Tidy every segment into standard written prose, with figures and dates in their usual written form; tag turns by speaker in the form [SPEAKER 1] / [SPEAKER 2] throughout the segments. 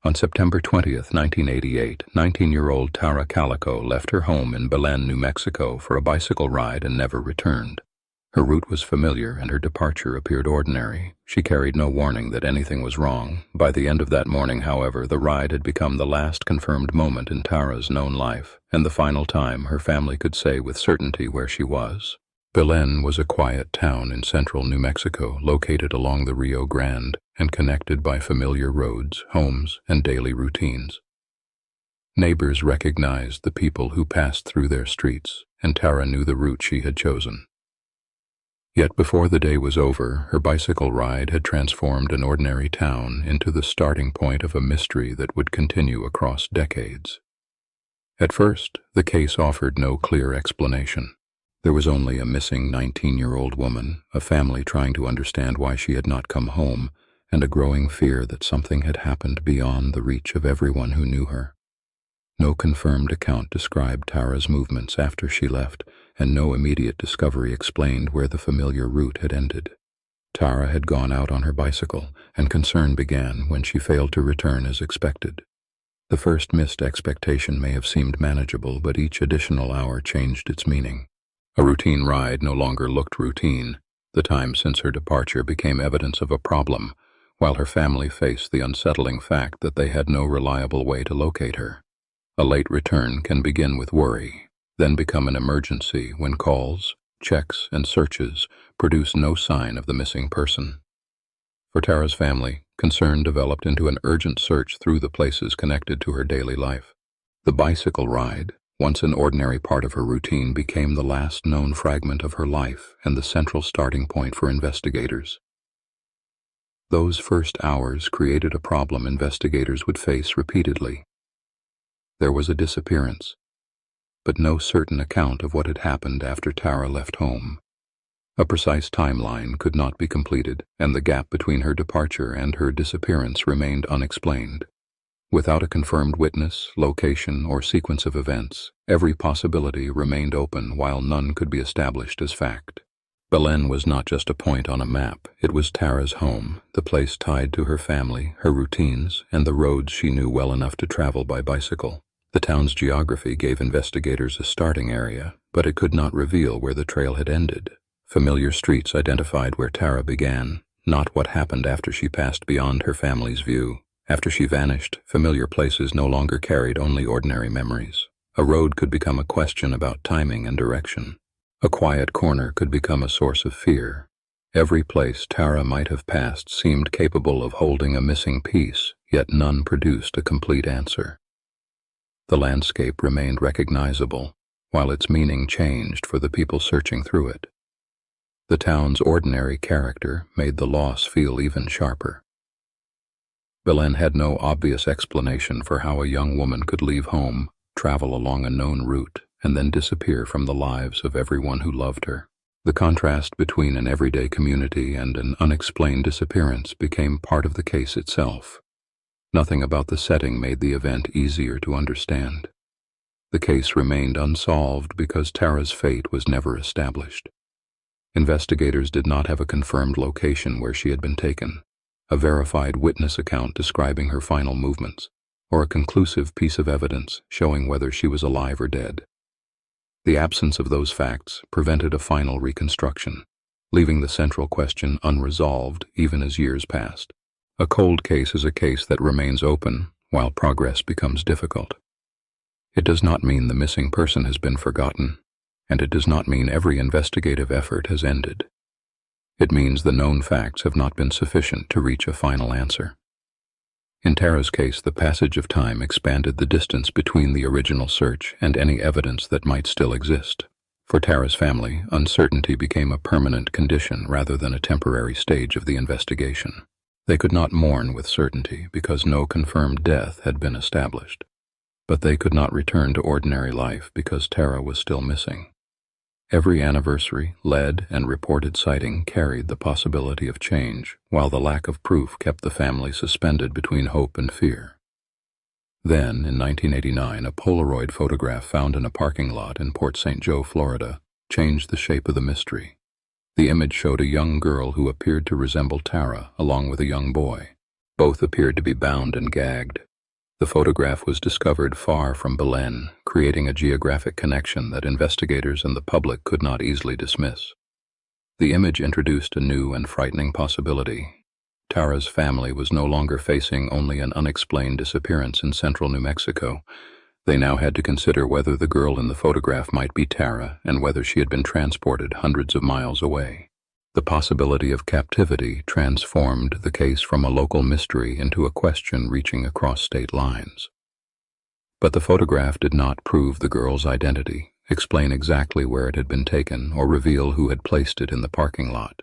[SPEAKER 1] On September 20th, 1988, 19-year-old Tara Calico left her home in Belen, New Mexico for a bicycle ride and never returned. Her route was familiar and her departure appeared ordinary. She carried no warning that anything was wrong. By the end of that morning, however, the ride had become the last confirmed moment in Tara's known life, and the final time her family could say with certainty where she was. Belen was a quiet town in central New Mexico, located along the Rio Grande and connected by familiar roads, homes, and daily routines. Neighbors recognized the people who passed through their streets, and Tara knew the route she had chosen. Yet before the day was over, her bicycle ride had transformed an ordinary town into the starting point of a mystery that would continue across decades. At first, the case offered no clear explanation. There was only a missing 19-year-old woman, a family trying to understand why she had not come home, and a growing fear that something had happened beyond the reach of everyone who knew her. No confirmed account described Tara's movements after she left, and no immediate discovery explained where the familiar route had ended. Tara had gone out on her bicycle, and concern began when she failed to return as expected. The first missed expectation may have seemed manageable, but each additional hour changed its meaning. A routine ride no longer looked routine. The time since her departure became evidence of a problem, while her family faced the unsettling fact that they had no reliable way to locate her. A late return can begin with worry, then become an emergency when calls, checks, and searches produce no sign of the missing person. For Tara's family, concern developed into an urgent search through the places connected to her daily life. The bicycle ride, once an ordinary part of her routine, became the last known fragment of her life and the central starting point for investigators. Those first hours created a problem investigators would face repeatedly. There was a disappearance, but no certain account of what had happened after Tara left home. A precise timeline could not be completed, and the gap between her departure and her disappearance remained unexplained. Without a confirmed witness, location, or sequence of events, every possibility remained open while none could be established as fact. Belen was not just a point on a map. It was Tara's home, the place tied to her family, her routines, and the roads she knew well enough to travel by bicycle. The town's geography gave investigators a starting area, but it could not reveal where the trail had ended. Familiar streets identified where Tara began, not what happened after she passed beyond her family's view. After she vanished, familiar places no longer carried only ordinary memories. A road could become a question about timing and direction. A quiet corner could become a source of fear. Every place Tara might have passed seemed capable of holding a missing piece, yet none produced a complete answer. The landscape remained recognizable, while its meaning changed for the people searching through it. The town's ordinary character made the loss feel even sharper. Belen had no obvious explanation for how a young woman could leave home, travel along a known route, and then disappear from the lives of everyone who loved her. The contrast between an everyday community and an unexplained disappearance became part of the case itself. Nothing about the setting made the event easier to understand. The case remained unsolved because Tara's fate was never established. Investigators did not have a confirmed location where she had been taken, a verified witness account describing her final movements, or a conclusive piece of evidence showing whether she was alive or dead. The absence of those facts prevented a final reconstruction, leaving the central question unresolved even as years passed. A cold case is a case that remains open while progress becomes difficult. It does not mean the missing person has been forgotten, and it does not mean every investigative effort has ended. It means the known facts have not been sufficient to reach a final answer. In Tara's case, the passage of time expanded the distance between the original search and any evidence that might still exist. For Tara's family, uncertainty became a permanent condition rather than a temporary stage of the investigation. They could not mourn with certainty because no confirmed death had been established. But they could not return to ordinary life because Tara was still missing. Every anniversary, lead, and reported sighting carried the possibility of change, while the lack of proof kept the family suspended between hope and fear. Then, in 1989, a Polaroid photograph found in a parking lot in Port St. Joe, Florida, changed the shape of the mystery. The image showed a young girl who appeared to resemble Tara, along with a young boy. Both appeared to be bound and gagged, The photograph was discovered far from Belen, creating a geographic connection that investigators and the public could not easily dismiss. The image introduced a new and frightening possibility. Tara's family was no longer facing only an unexplained disappearance in central New Mexico. They now had to consider whether the girl in the photograph might be Tara and whether she had been transported hundreds of miles away. The possibility of captivity transformed the case from a local mystery into a question reaching across state lines. But the photograph did not prove the girl's identity, explain exactly where it had been taken, or reveal who had placed it in the parking lot.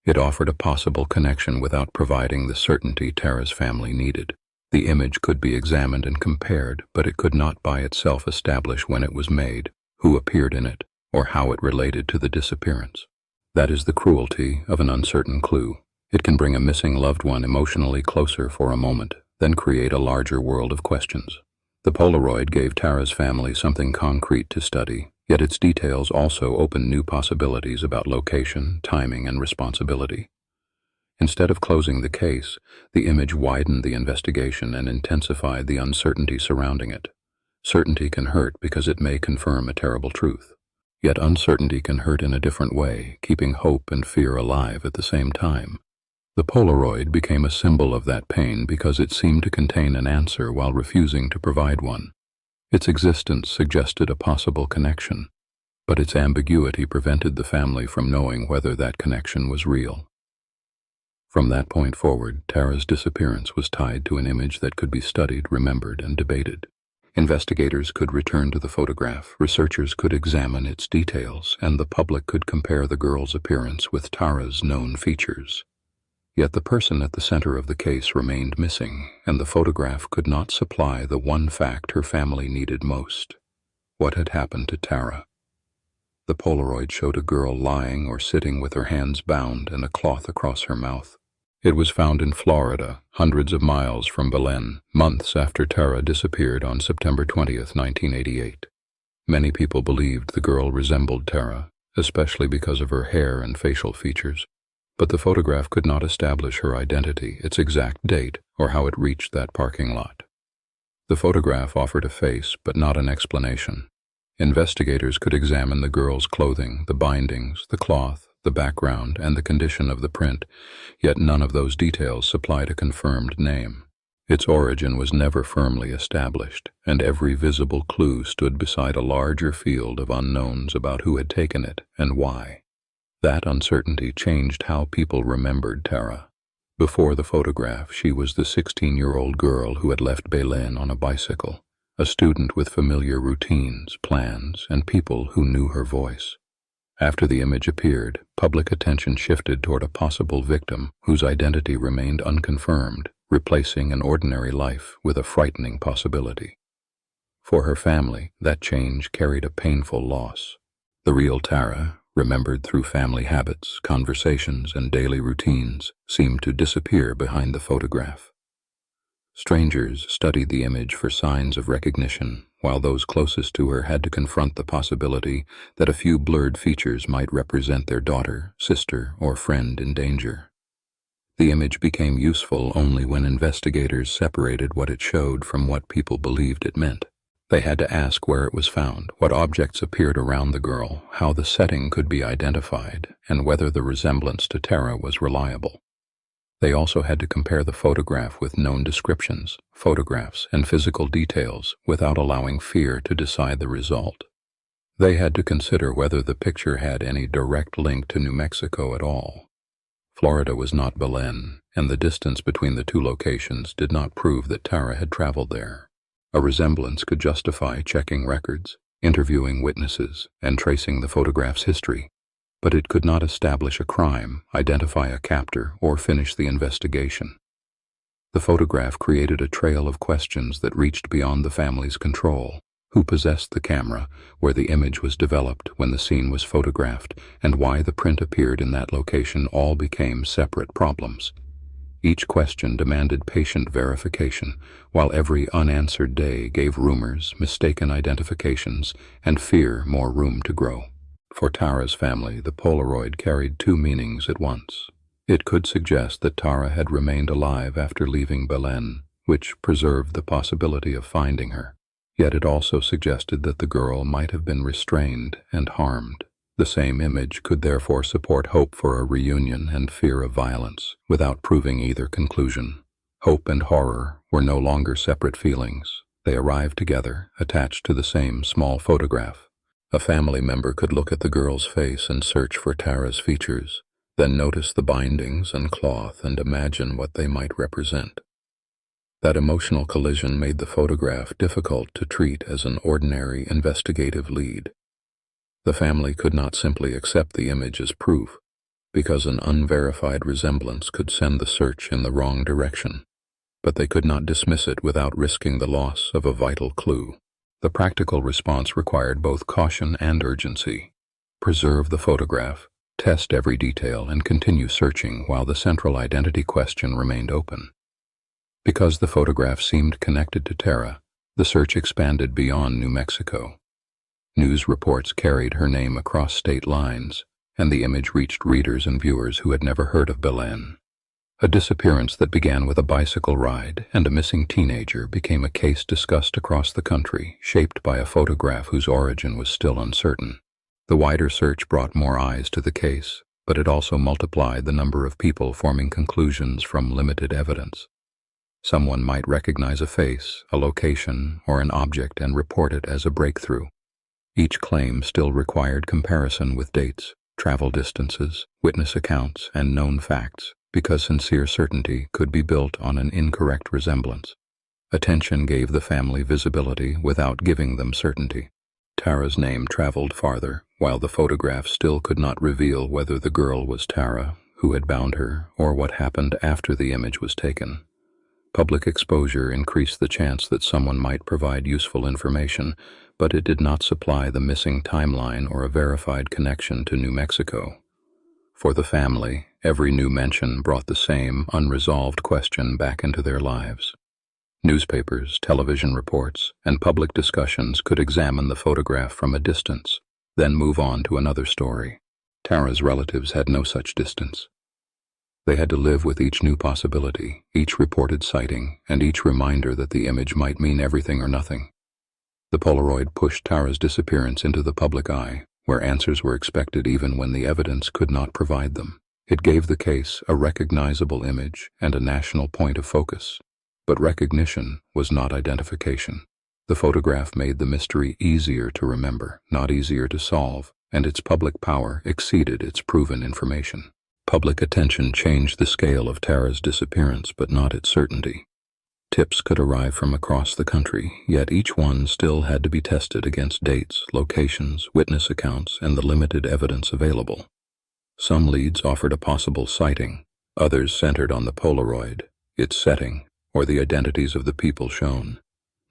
[SPEAKER 1] It offered a possible connection without providing the certainty Tara's family needed. The image could be examined and compared, but it could not by itself establish when it was made, who appeared in it, or how it related to the disappearance. That is the cruelty of an uncertain clue. It can bring a missing loved one emotionally closer for a moment, then create a larger world of questions. The Polaroid gave Tara's family something concrete to study, yet its details also opened new possibilities about location, timing, and responsibility. Instead of closing the case, the image widened the investigation and intensified the uncertainty surrounding it. Certainty can hurt because it may confirm a terrible truth. Yet uncertainty can hurt in a different way, keeping hope and fear alive at the same time. The Polaroid became a symbol of that pain because it seemed to contain an answer while refusing to provide one. Its existence suggested a possible connection, but its ambiguity prevented the family from knowing whether that connection was real. From that point forward, Tara's disappearance was tied to an image that could be studied, remembered, and debated. Investigators could return to the photograph, researchers could examine its details, and the public could compare the girl's appearance with Tara's known features. Yet the person at the center of the case remained missing, and the photograph could not supply the one fact her family needed most. What had happened to Tara? The Polaroid showed a girl lying or sitting with her hands bound and a cloth across her mouth. It was found in Florida, hundreds of miles from Belen, months after Tara disappeared on September 20, 1988. Many people believed the girl resembled Tara, especially because of her hair and facial features. But the photograph could not establish her identity, its exact date, or how it reached that parking lot. The photograph offered a face, but not an explanation. Investigators could examine the girl's clothing, the bindings, the cloth, the background, and the condition of the print, yet none of those details supplied a confirmed name. Its origin was never firmly established, and every visible clue stood beside a larger field of unknowns about who had taken it and why. That uncertainty changed how people remembered Tara. Before the photograph, she was the 16-year-old girl who had left Belen on a bicycle, a student with familiar routines, plans, and people who knew her voice. After the image appeared, public attention shifted toward a possible victim whose identity remained unconfirmed, replacing an ordinary life with a frightening possibility. For her family, that change carried a painful loss. The real Tara, remembered through family habits, conversations, and daily routines, seemed to disappear behind the photograph. Strangers studied the image for signs of recognition, while those closest to her had to confront the possibility that a few blurred features might represent their daughter, sister, or friend in danger. The image became useful only when investigators separated what it showed from what people believed it meant. They had to ask where it was found, what objects appeared around the girl, how the setting could be identified, and whether the resemblance to Tara was reliable. They also had to compare the photograph with known descriptions, photographs, and physical details without allowing fear to decide the result. They had to consider whether the picture had any direct link to New Mexico at all. Florida was not Belen, and the distance between the two locations did not prove that Tara had traveled there. A resemblance could justify checking records, interviewing witnesses, and tracing the photograph's history, but it could not establish a crime, identify a captor, or finish the investigation. The photograph created a trail of questions that reached beyond the family's control. Who possessed the camera, where the image was developed when the scene was photographed, and why the print appeared in that location all became separate problems. Each question demanded patient verification, while every unanswered day gave rumors, mistaken identifications, and fear more room to grow. For Tara's family, the Polaroid carried two meanings at once. It could suggest that Tara had remained alive after leaving Belen, which preserved the possibility of finding her. Yet it also suggested that the girl might have been restrained and harmed. The same image could therefore support hope for a reunion and fear of violence, without proving either conclusion. Hope and horror were no longer separate feelings. They arrived together, attached to the same small photograph. A family member could look at the girl's face and search for Tara's features, then notice the bindings and cloth and imagine what they might represent. That emotional collision made the photograph difficult to treat as an ordinary investigative lead. The family could not simply accept the image as proof, because an unverified resemblance could send the search in the wrong direction. But they could not dismiss it without risking the loss of a vital clue. The practical response required both caution and urgency. Preserve the photograph, test every detail, and continue searching while the central identity question remained open. Because the photograph seemed connected to Tara, the search expanded beyond New Mexico. News reports carried her name across state lines, and the image reached readers and viewers who had never heard of Belen. A disappearance that began with a bicycle ride and a missing teenager became a case discussed across the country, shaped by a photograph whose origin was still uncertain. The wider search brought more eyes to the case, but it also multiplied the number of people forming conclusions from limited evidence. Someone might recognize a face, a location, or an object and report it as a breakthrough. Each claim still required comparison with dates, travel distances, witness accounts, and known facts, because sincere certainty could be built on an incorrect resemblance. Attention gave the family visibility without giving them certainty. Tara's name traveled farther, while the photograph still could not reveal whether the girl was Tara, who had bound her, or what happened after the image was taken. Public exposure increased the chance that someone might provide useful information, but it did not supply the missing timeline or a verified connection to New Mexico. For the family, every new mention brought the same unresolved question back into their lives. Newspapers, television reports, and public discussions could examine the photograph from a distance, then move on to another story. Tara's relatives had no such distance. They had to live with each new possibility, each reported sighting, and each reminder that the image might mean everything or nothing. The Polaroid pushed Tara's disappearance into the public eye, where answers were expected even when the evidence could not provide them. It gave the case a recognizable image and a national point of focus. But recognition was not identification. The photograph made the mystery easier to remember, not easier to solve, and its public power exceeded its proven information. Public attention changed the scale of Tara's disappearance, but not its certainty. Tips could arrive from across the country, yet each one still had to be tested against dates, locations, witness accounts, and the limited evidence available. Some leads offered a possible sighting, others centered on the Polaroid, its setting, or the identities of the people shown.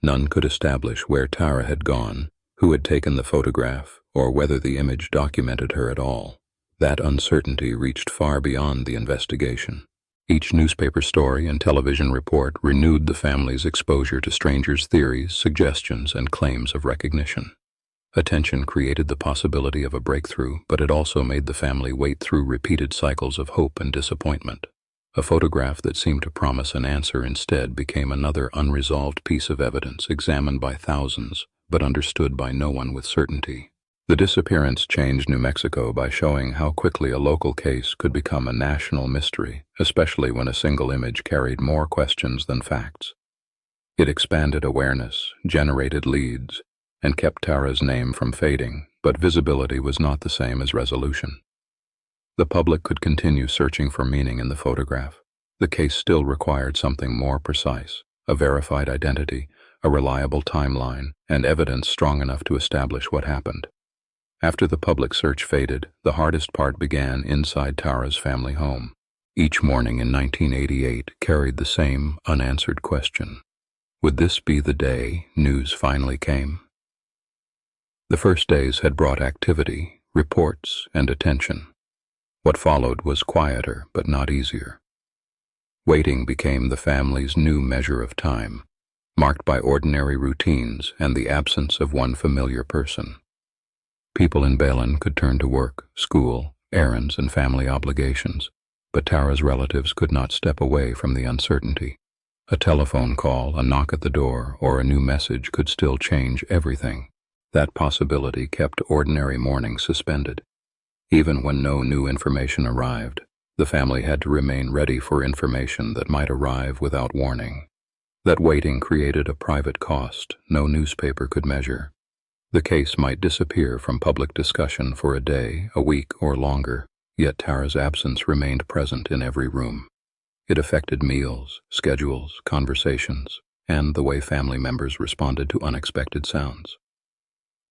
[SPEAKER 1] None could establish where Tara had gone, who had taken the photograph, or whether the image documented her at all. That uncertainty reached far beyond the investigation. Each newspaper story and television report renewed the family's exposure to strangers' theories, suggestions, and claims of recognition. Attention created the possibility of a breakthrough, but it also made the family wait through repeated cycles of hope and disappointment. A photograph that seemed to promise an answer instead became another unresolved piece of evidence examined by thousands, but understood by no one with certainty. The disappearance changed New Mexico by showing how quickly a local case could become a national mystery, especially when a single image carried more questions than facts. It expanded awareness, generated leads, and kept Tara's name from fading, but visibility was not the same as resolution. The public could continue searching for meaning in the photograph. The case still required something more precise, a verified identity, a reliable timeline, and evidence strong enough to establish what happened. After the public search faded, the hardest part began inside Tara's family home. Each morning in 1988 carried the same unanswered question. Would this be the day news finally came? The first days had brought activity, reports, and attention. What followed was quieter but not easier. Waiting became the family's new measure of time, marked by ordinary routines and the absence of one familiar person. People in Belen could turn to work, school, errands, and family obligations, but Tara's relatives could not step away from the uncertainty. A telephone call, a knock at the door, or a new message could still change everything. That possibility kept ordinary mornings suspended. Even when no new information arrived, the family had to remain ready for information that might arrive without warning. That waiting created a private cost no newspaper could measure. The case might disappear from public discussion for a day, a week, or longer, yet Tara's absence remained present in every room. It affected meals, schedules, conversations, and the way family members responded to unexpected sounds.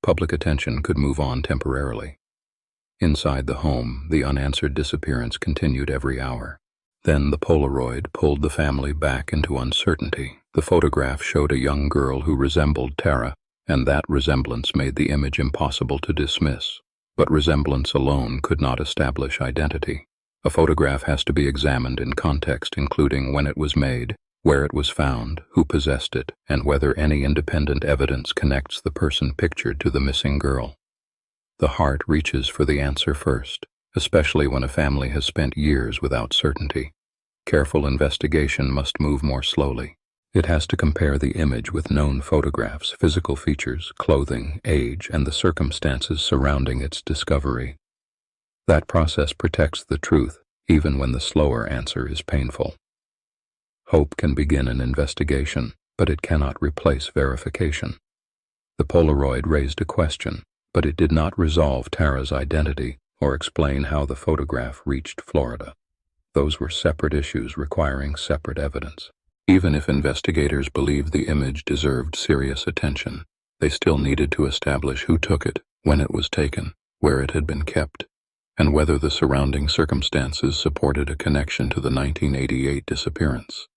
[SPEAKER 1] Public attention could move on temporarily. Inside the home, the unanswered disappearance continued every hour. Then the Polaroid pulled the family back into uncertainty. The photograph showed a young girl who resembled Tara, and that resemblance made the image impossible to dismiss. But resemblance alone could not establish identity. A photograph has to be examined in context, including when it was made, where it was found, who possessed it, and whether any independent evidence connects the person pictured to the missing girl. The heart reaches for the answer first, especially when a family has spent years without certainty. Careful investigation must move more slowly. It has to compare the image with known photographs, physical features, clothing, age, and the circumstances surrounding its discovery. That process protects the truth, even when the slower answer is painful. Hope can begin an investigation, but it cannot replace verification. The Polaroid raised a question, but it did not resolve Tara's identity or explain how the photograph reached Florida. Those were separate issues requiring separate evidence. Even if investigators believed the image deserved serious attention, they still needed to establish who took it, when it was taken, where it had been kept, and whether the surrounding circumstances supported a connection to the 1988 disappearance.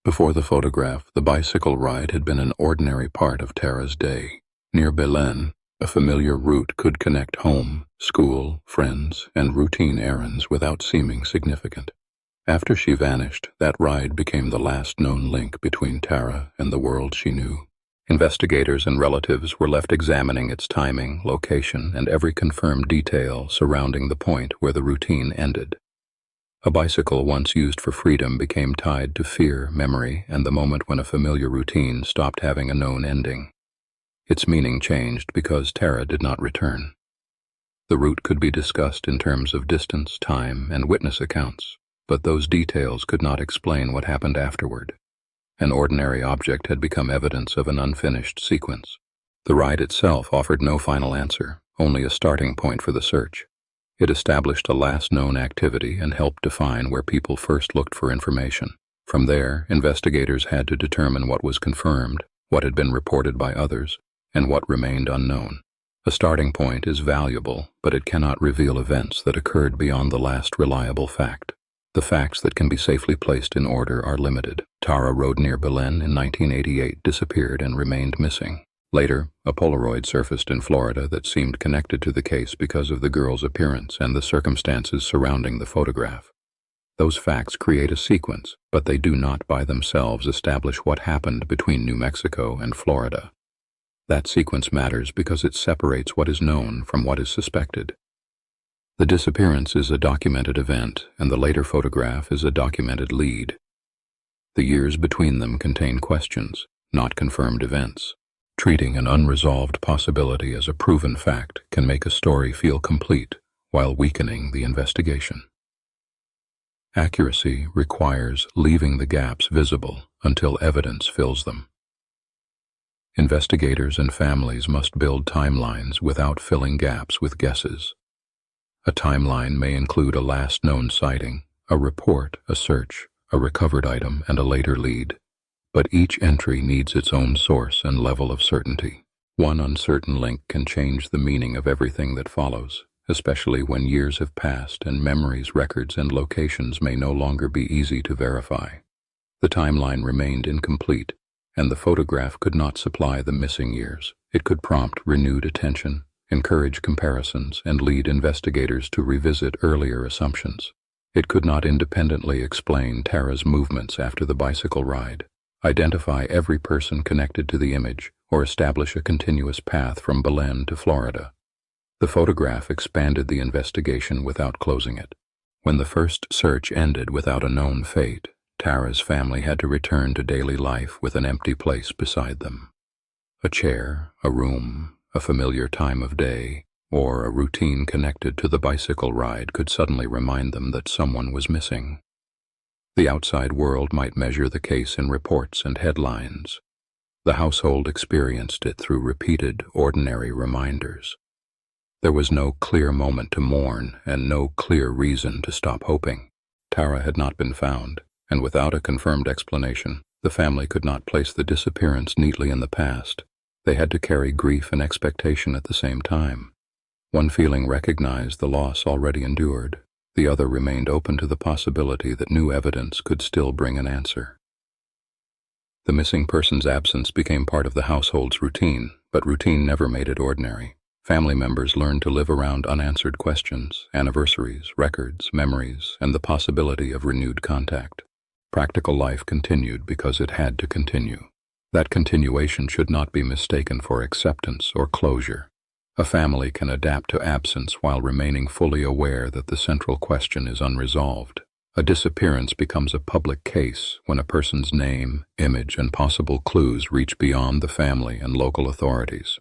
[SPEAKER 1] Before the photograph, the bicycle ride had been an ordinary part of Tara's day. Near Belen, a familiar route could connect home, school, friends, and routine errands without seeming significant. After she vanished, that ride became the last known link between Tara and the world she knew. Investigators and relatives were left examining its timing, location, and every confirmed detail surrounding the point where the routine ended. A bicycle once used for freedom became tied to fear, memory, and the moment when a familiar routine stopped having a known ending. Its meaning changed because Tara did not return. The route could be discussed in terms of distance, time, and witness accounts, but those details could not explain what happened afterward. An ordinary object had become evidence of an unfinished sequence. The ride itself offered no final answer, only a starting point for the search. It established a last known activity and helped define where people first looked for information. From there, investigators had to determine what was confirmed, what had been reported by others, and what remained unknown. A starting point is valuable, but it cannot reveal events that occurred beyond the last reliable fact. The facts that can be safely placed in order are limited. Tara rode near Belen in 1988, disappeared, and remained missing. Later, a Polaroid surfaced in Florida that seemed connected to the case because of the girl's appearance and the circumstances surrounding the photograph. Those facts create a sequence, but they do not by themselves establish what happened between New Mexico and Florida. That sequence matters because it separates what is known from what is suspected. The disappearance is a documented event, and the later photograph is a documented lead. The years between them contain questions, not confirmed events. Treating an unresolved possibility as a proven fact can make a story feel complete while weakening the investigation. Accuracy requires leaving the gaps visible until evidence fills them. Investigators and families must build timelines without filling gaps with guesses. A timeline may include a last known sighting, a report, a search, a recovered item, and a later lead. But each entry needs its own source and level of certainty. One uncertain link can change the meaning of everything that follows, especially when years have passed and memories, records, and locations may no longer be easy to verify. The timeline remained incomplete, and the photograph could not supply the missing years. It could prompt renewed attention, encourage comparisons, and lead investigators to revisit earlier assumptions. It could not independently explain Tara's movements after the bicycle ride, identify every person connected to the image, or establish a continuous path from Belen to Florida. The photograph expanded the investigation without closing it. When the first search ended without a known fate, Tara's family had to return to daily life with an empty place beside them. A chair, a room, a familiar time of day, or a routine connected to the bicycle ride could suddenly remind them that someone was missing. The outside world might measure the case in reports and headlines. The household experienced it through repeated, ordinary reminders. There was no clear moment to mourn and no clear reason to stop hoping. Tara had not been found, and without a confirmed explanation, the family could not place the disappearance neatly in the past. They had to carry grief and expectation at the same time. One feeling recognized the loss already endured. The other remained open to the possibility that new evidence could still bring an answer. The missing person's absence became part of the household's routine, but routine never made it ordinary. Family members learned to live around unanswered questions, anniversaries, records, memories, and the possibility of renewed contact. Practical life continued because it had to continue. That continuation should not be mistaken for acceptance or closure. A family can adapt to absence while remaining fully aware that the central question is unresolved. A disappearance becomes a public case when a person's name, image, and possible clues reach beyond the family and local authorities.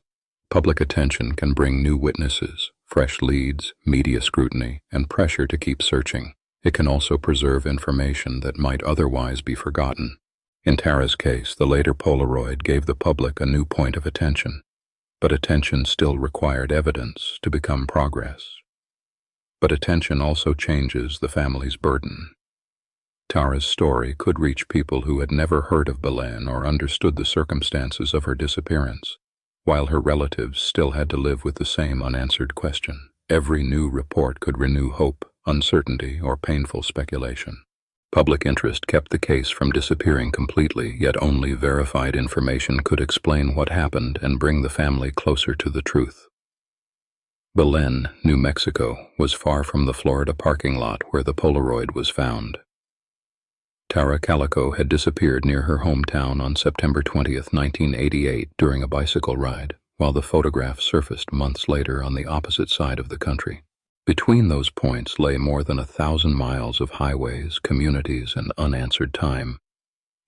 [SPEAKER 1] Public attention can bring new witnesses, fresh leads, media scrutiny, and pressure to keep searching. It can also preserve information that might otherwise be forgotten. In Tara's case, the later Polaroid gave the public a new point of attention. But attention still required evidence to become progress. But attention also changes the family's burden. Tara's story could reach people who had never heard of Belen or understood the circumstances of her disappearance, while her relatives still had to live with the same unanswered question. Every new report could renew hope, uncertainty, or painful speculation. Public interest kept the case from disappearing completely, yet only verified information could explain what happened and bring the family closer to the truth. Belen, New Mexico, was far from the Florida parking lot where the Polaroid was found. Tara Calico had disappeared near her hometown on September 20, 1988, during a bicycle ride, while the photograph surfaced months later on the opposite side of the country. Between those points lay more than 1,000 miles of highways, communities, and unanswered time.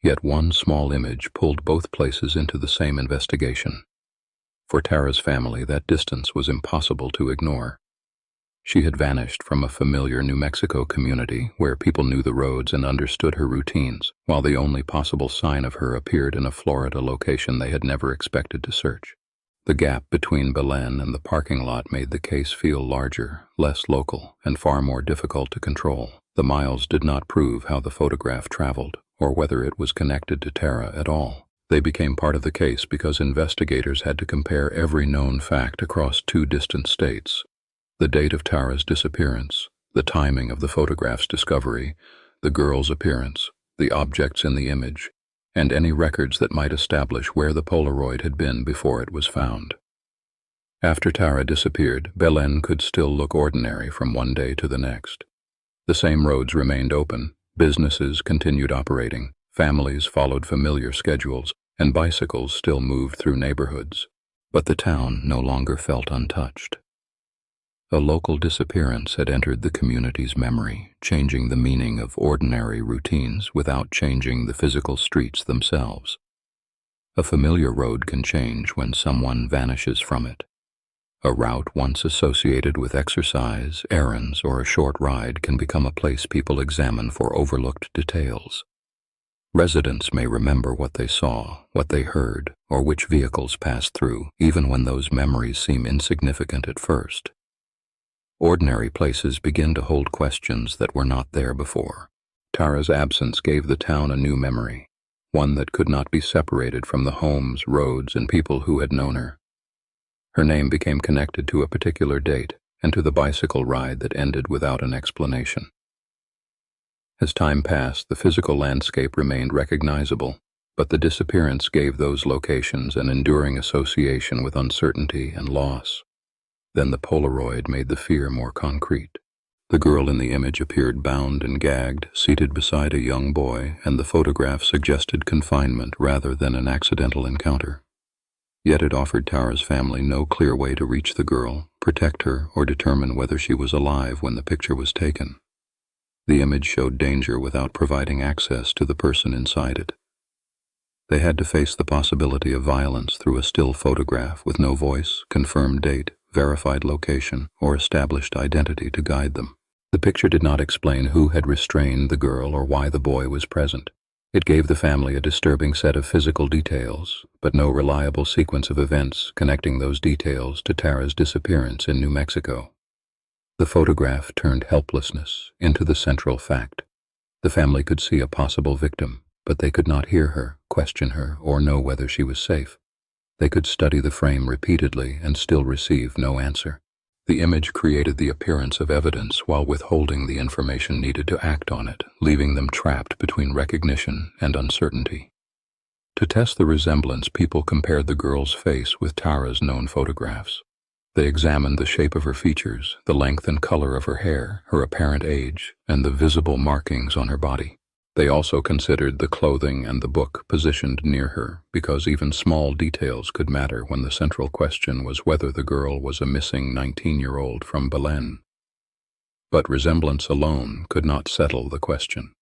[SPEAKER 1] Yet one small image pulled both places into the same investigation. For Tara's family, that distance was impossible to ignore. She had vanished from a familiar New Mexico community where people knew the roads and understood her routines, while the only possible sign of her appeared in a Florida location they had never expected to search. The gap between Belen and the parking lot made the case feel larger, less local, and far more difficult to control. The miles did not prove how the photograph traveled, or whether it was connected to Tara at all. They became part of the case because investigators had to compare every known fact across two distant states: the date of Tara's disappearance, the timing of the photograph's discovery, the girl's appearance, the objects in the image, and any records that might establish where the Polaroid had been before it was found. After Tara disappeared, Belen could still look ordinary from one day to the next. The same roads remained open, businesses continued operating, families followed familiar schedules, and bicycles still moved through neighborhoods. But the town no longer felt untouched. A local disappearance had entered the community's memory, changing the meaning of ordinary routines without changing the physical streets themselves. A familiar road can change when someone vanishes from it. A route once associated with exercise, errands, or a short ride can become a place people examine for overlooked details. Residents may remember what they saw, what they heard, or which vehicles passed through, even when those memories seem insignificant at first. Ordinary places begin to hold questions that were not there before. Tara's absence gave the town a new memory, one that could not be separated from the homes, roads, and people who had known her. Her name became connected to a particular date and to the bicycle ride that ended without an explanation. As time passed, the physical landscape remained recognizable, but the disappearance gave those locations an enduring association with uncertainty and loss. Then the Polaroid made the fear more concrete. The girl in the image appeared bound and gagged, seated beside a young boy, and the photograph suggested confinement rather than an accidental encounter. Yet it offered Tara's family no clear way to reach the girl, protect her, or determine whether she was alive when the picture was taken. The image showed danger without providing access to the person inside it. They had to face the possibility of violence through a still photograph with no voice, confirmed date, verified location, or established identity to guide them. The picture did not explain who had restrained the girl or why the boy was present. It gave the family a disturbing set of physical details, but no reliable sequence of events connecting those details to Tara's disappearance in New Mexico. The photograph turned helplessness into the central fact. The family could see a possible victim, but they could not hear her, question her, or know whether she was safe. They could study the frame repeatedly and still receive no answer. The image created the appearance of evidence while withholding the information needed to act on it, leaving them trapped between recognition and uncertainty. To test the resemblance, people compared the girl's face with Tara's known photographs. They examined the shape of her features, the length and color of her hair, her apparent age, and the visible markings on her body. They also considered the clothing and the book positioned near her, because even small details could matter when the central question was whether the girl was a missing 19-year-old from Belen. But resemblance alone could not settle the question.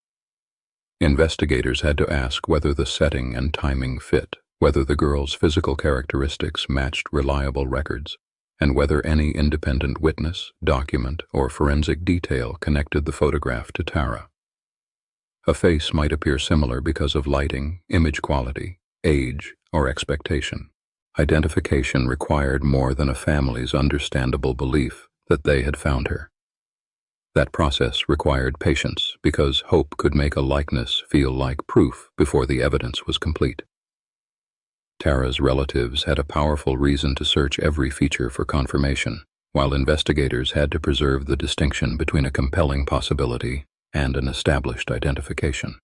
[SPEAKER 1] Investigators had to ask whether the setting and timing fit, whether the girl's physical characteristics matched reliable records, and whether any independent witness, document, or forensic detail connected the photograph to Tara. A face might appear similar because of lighting, image quality, age, or expectation. Identification required more than a family's understandable belief that they had found her. That process required patience because hope could make a likeness feel like proof before the evidence was complete. Tara's relatives had a powerful reason to search every feature for confirmation, while investigators had to preserve the distinction between a compelling possibility and an established identification.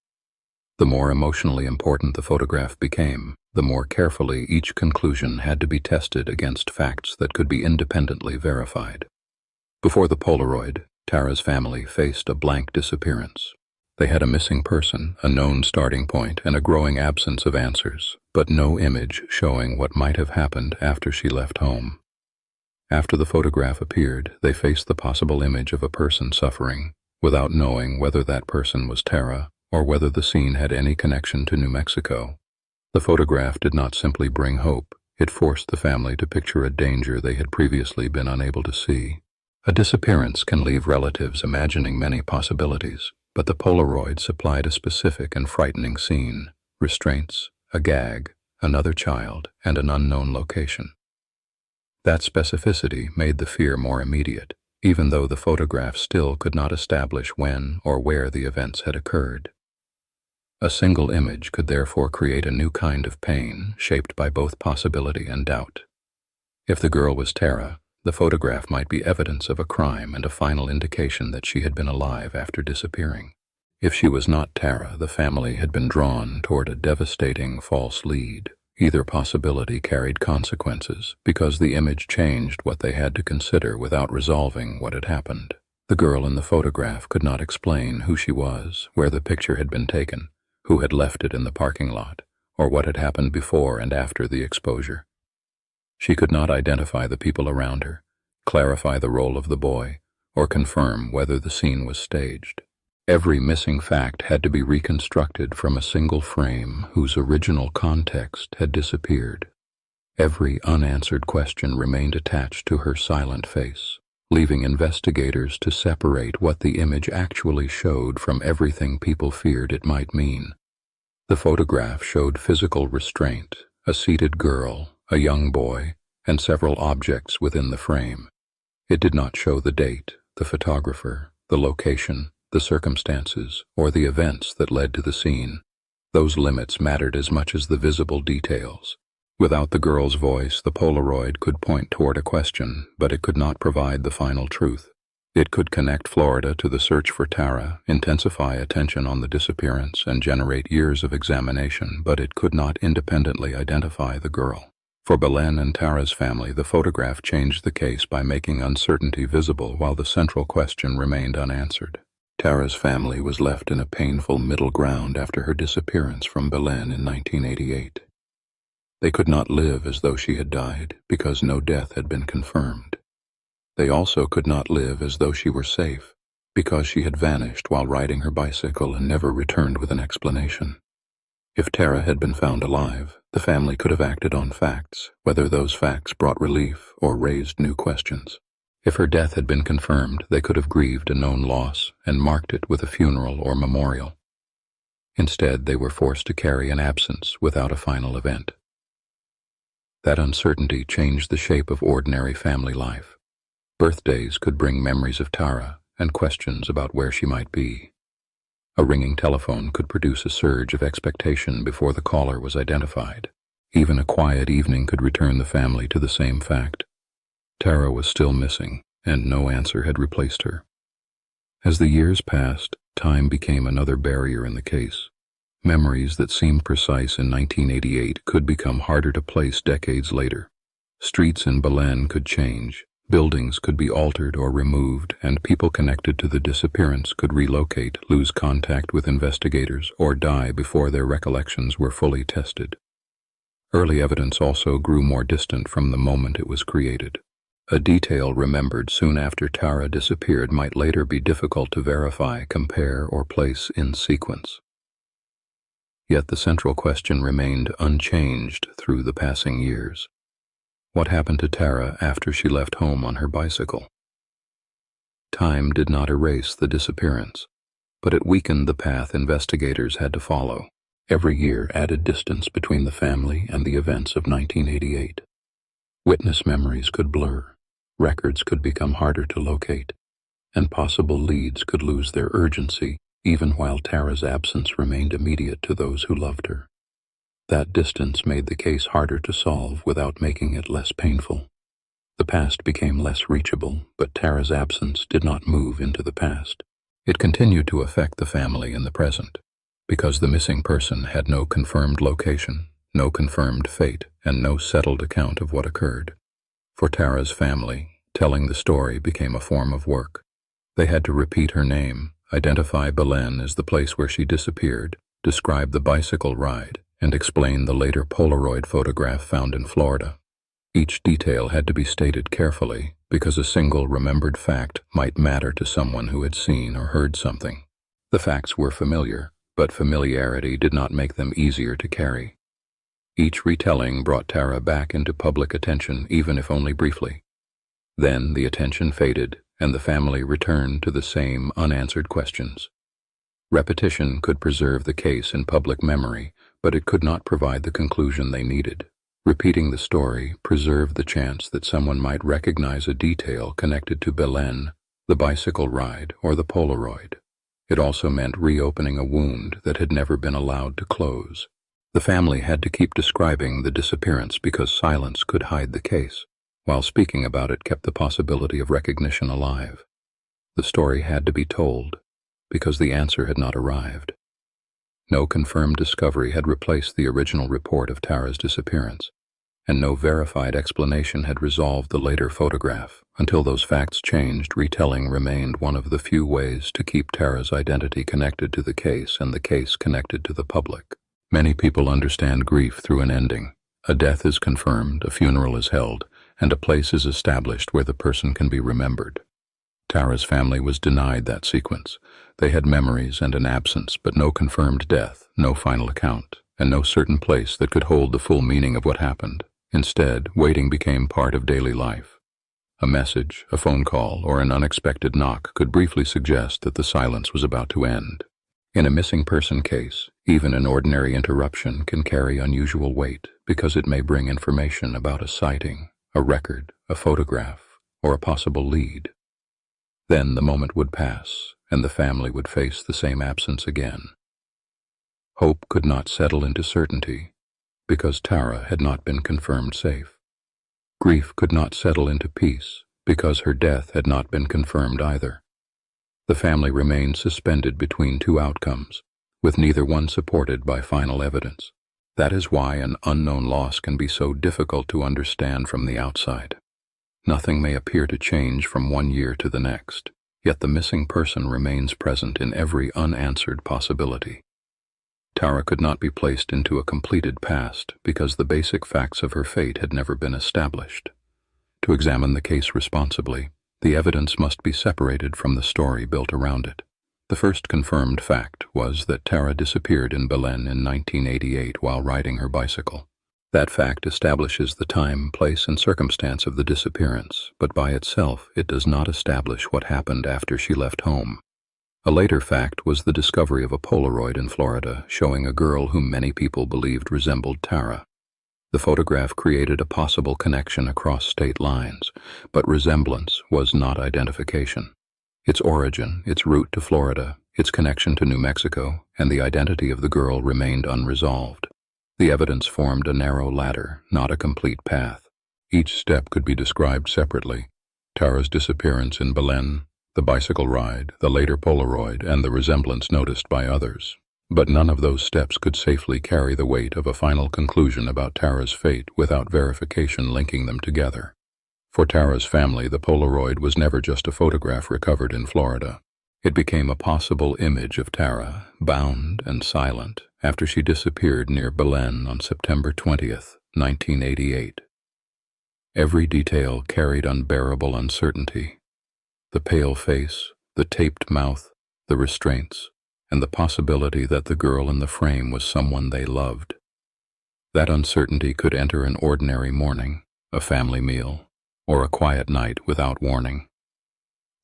[SPEAKER 1] The more emotionally important the photograph became, the more carefully each conclusion had to be tested against facts that could be independently verified. Before the Polaroid, Tara's family faced a blank disappearance. They had a missing person, a known starting point, and a growing absence of answers, but no image showing what might have happened after she left home. After the photograph appeared, they faced the possible image of a person suffering, without knowing whether that person was Tara or whether the scene had any connection to New Mexico. The photograph did not simply bring hope, it forced the family to picture a danger they had previously been unable to see. A disappearance can leave relatives imagining many possibilities, but the Polaroid supplied a specific and frightening scene: restraints, a gag, another child, and an unknown location. That specificity made the fear more immediate, even though the photograph still could not establish when or where the events had occurred. A single image could therefore create a new kind of pain, shaped by both possibility and doubt. If the girl was Tara, the photograph might be evidence of a crime and a final indication that she had been alive after disappearing. If she was not Tara, the family had been drawn toward a devastating false lead. Either possibility carried consequences because the image changed what they had to consider without resolving what had happened. The girl in the photograph could not explain who she was, where the picture had been taken, who had left it in the parking lot, or what had happened before and after the exposure. She could not identify the people around her, clarify the role of the boy, or confirm whether the scene was staged. Every missing fact had to be reconstructed from a single frame whose original context had disappeared. Every unanswered question remained attached to her silent face, leaving investigators to separate what the image actually showed from everything people feared it might mean. The photograph showed physical restraint, a seated girl, a young boy, and several objects within the frame. It did not show the date, the photographer, the location, the circumstances, or the events that led to the scene. Those limits mattered as much as the visible details. Without the girl's voice, the Polaroid could point toward a question, but it could not provide the final truth. It could connect Florida to the search for Tara, intensify attention on the disappearance, and generate years of examination, but it could not independently identify the girl. For Belen and Tara's family, the photograph changed the case by making uncertainty visible while the central question remained unanswered. Tara's family was left in a painful middle ground after her disappearance from Belen in 1988. They could not live as though she had died because no death had been confirmed. They also could not live as though she were safe because she had vanished while riding her bicycle and never returned with an explanation. If Tara had been found alive, the family could have acted on facts, whether those facts brought relief or raised new questions. If her death had been confirmed, they could have grieved a known loss and marked it with a funeral or memorial. Instead, they were forced to carry an absence without a final event. That uncertainty changed the shape of ordinary family life. Birthdays could bring memories of Tara and questions about where she might be. A ringing telephone could produce a surge of expectation before the caller was identified. Even a quiet evening could return the family to the same fact. Tara was still missing, and no answer had replaced her. As the years passed, time became another barrier in the case. Memories that seemed precise in 1988 could become harder to place decades later. Streets in Belen could change, buildings could be altered or removed, and people connected to the disappearance could relocate, lose contact with investigators, or die before their recollections were fully tested. Early evidence also grew more distant from the moment it was created. A detail remembered soon after Tara disappeared might later be difficult to verify, compare, or place in sequence. Yet the central question remained unchanged through the passing years. What happened to Tara after she left home on her bicycle? Time did not erase the disappearance, but it weakened the path investigators had to follow. Every year added distance between the family and the events of 1988. Witness memories could blur, records could become harder to locate, and possible leads could lose their urgency even while Tara's absence remained immediate to those who loved her. That distance made the case harder to solve without making it less painful. The past became less reachable, but Tara's absence did not move into the past. It continued to affect the family in the present, because the missing person had no confirmed location, no confirmed fate, and no settled account of what occurred. For Tara's family, telling the story became a form of work. They had to repeat her name, identify Belen as the place where she disappeared, describe the bicycle ride, and explain the later Polaroid photograph found in Florida. Each detail had to be stated carefully because a single remembered fact might matter to someone who had seen or heard something. The facts were familiar, but familiarity did not make them easier to carry. Each retelling brought Tara back into public attention, even if only briefly. Then the attention faded, and the family returned to the same unanswered questions. Repetition could preserve the case in public memory, but it could not provide the conclusion they needed. Repeating the story preserved the chance that someone might recognize a detail connected to Belen, the bicycle ride, or the Polaroid. It also meant reopening a wound that had never been allowed to close. The family had to keep describing the disappearance because silence could hide the case, while speaking about it kept the possibility of recognition alive. The story had to be told, because the answer had not arrived. No confirmed discovery had replaced the original report of Tara's disappearance, and no verified explanation had resolved the later photograph. Until those facts changed, retelling remained one of the few ways to keep Tara's identity connected to the case and the case connected to the public. Many people understand grief through an ending. A death is confirmed, a funeral is held, and a place is established where the person can be remembered. Tara's family was denied that sequence. They had memories and an absence, but no confirmed death, no final account, and no certain place that could hold the full meaning of what happened. Instead, waiting became part of daily life. A message, a phone call, or an unexpected knock could briefly suggest that the silence was about to end. In a missing person case, even an ordinary interruption can carry unusual weight because it may bring information about a sighting, a record, a photograph, or a possible lead. Then the moment would pass, and the family would face the same absence again. Hope could not settle into certainty, because Tara had not been confirmed safe. Grief could not settle into peace, because her death had not been confirmed either. The family remained suspended between two outcomes, with neither one supported by final evidence. That is why an unknown loss can be so difficult to understand from the outside. Nothing may appear to change from one year to the next, yet the missing person remains present in every unanswered possibility. Tara could not be placed into a completed past because the basic facts of her fate had never been established. To examine the case responsibly, The evidence must be separated from the story built around it. The first confirmed fact was that Tara disappeared in Belen in 1988 while riding her bicycle. That fact establishes the time, place, and circumstance of the disappearance, but by itself it does not establish what happened after she left home. A later fact was the discovery of a Polaroid in Florida showing a girl whom many people believed resembled Tara. The photograph created a possible connection across state lines, but resemblance was not identification. Its origin, its route to Florida, its connection to New Mexico, and the identity of the girl remained unresolved. The evidence formed a narrow ladder, not a complete path. Each step could be described separately: Tara's disappearance in Belen, the bicycle ride, the later Polaroid, and the resemblance noticed by others. But none of those steps could safely carry the weight of a final conclusion about Tara's fate without verification linking them together. For Tara's family, the Polaroid was never just a photograph recovered in Florida. It became a possible image of Tara, bound and silent, after she disappeared near Belen on September 20th, 1988. Every detail carried unbearable uncertainty. The pale face, the taped mouth, the restraints, and the possibility that the girl in the frame was someone they loved. That uncertainty could enter an ordinary morning, a family meal, or a quiet night without warning.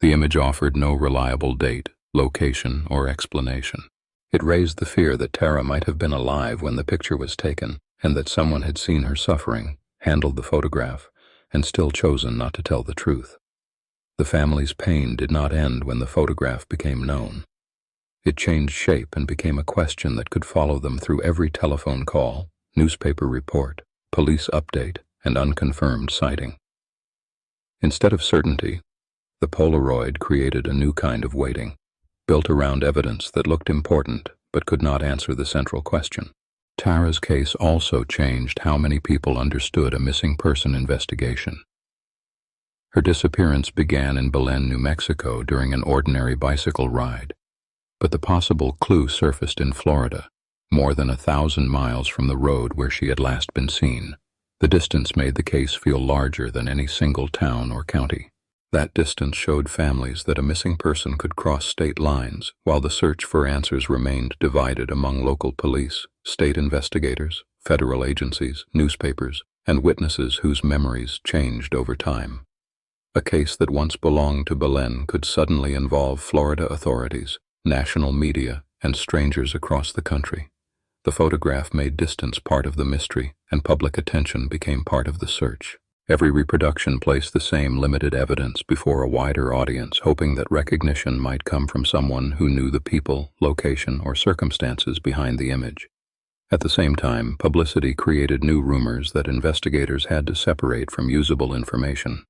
[SPEAKER 1] The image offered no reliable date, location, or explanation. It raised the fear that Tara might have been alive when the picture was taken, and that someone had seen her suffering, handled the photograph, and still chosen not to tell the truth. The family's pain did not end when the photograph became known. It changed shape and became a question that could follow them through every telephone call, newspaper report, police update, and unconfirmed sighting. Instead of certainty, the Polaroid created a new kind of waiting, built around evidence that looked important but could not answer the central question. Tara's case also changed how many people understood a missing person investigation. Her disappearance began in Belen, New Mexico during an ordinary bicycle ride, but the possible clue surfaced in Florida, more than 1,000 miles from the road where she had last been seen. The distance made the case feel larger than any single town or county. That distance showed families that a missing person could cross state lines, while the search for answers remained divided among local police, state investigators, federal agencies, newspapers, and witnesses whose memories changed over time. A case that once belonged to Belen could suddenly involve Florida authorities, national media, and strangers across the country. The photograph made distance part of the mystery, and public attention became part of the search. Every reproduction placed the same limited evidence before a wider audience, hoping that recognition might come from someone who knew the people, location, or circumstances behind the image. At the same time, publicity created new rumors that investigators had to separate from usable information.